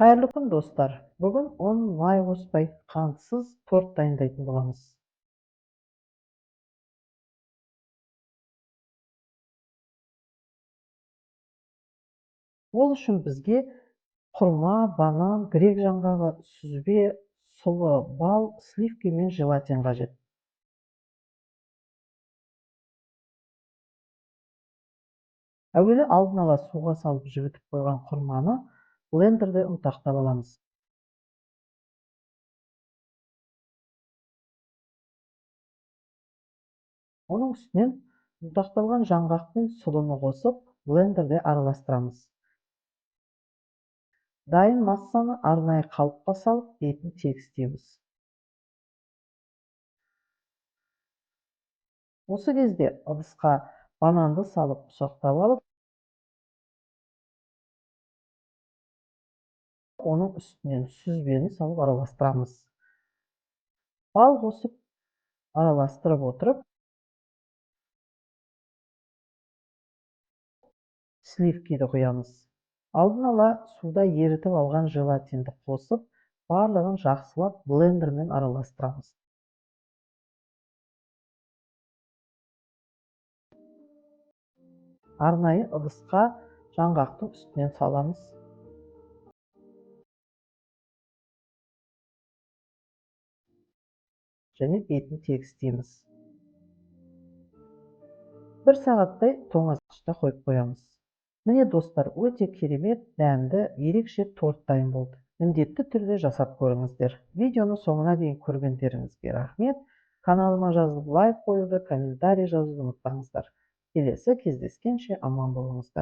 Қайырлы күн, достар. Бүгін 10 май қоспай қантсыз торт дайындайтын боламыз. Ол үшін бізге құрма, банан, грек жаңғағы, сүзбе, сұлы бал, сливки мен желатин қажет. Әуелі алдын ала суға салып жібітіп қойған құрманы блендерде ұнтақтап аламыз. Оның үстінен ұнтақталған жаңғақ пен сұлыны қосып, блендерде араластырамыз. Дайын массаны арнайы қалыпқа салып, бетін тегістейміз. Осы кезде ыдысқа бананды салып ұсақтап алып, оның үстінен сүзбені салып араластырамыз. Бал қосып араластырып отырып, сливкиді құямыз. Алдын ала суда ерітіп алған желатинді қосып, барлығын жақсылап блендермен араластырамыз. Арнайы ыдысқа жаңғақтың үстінен саламыз. Және бетін тегістейміз. 1 сағаттай тоңазытқышта қойып қоямыз. Міне достар, өте керемет, дәмді, ерекше торт дайын болды. Міндетті түрде жасап көріңіздер. Видеоны соңына дейін көргендеріңізге рахмет. Каналыма жазылып лайк қоюды, комментарий жазуды ұмытпаңыздар. Келесі кездескенше аман болыңыздар.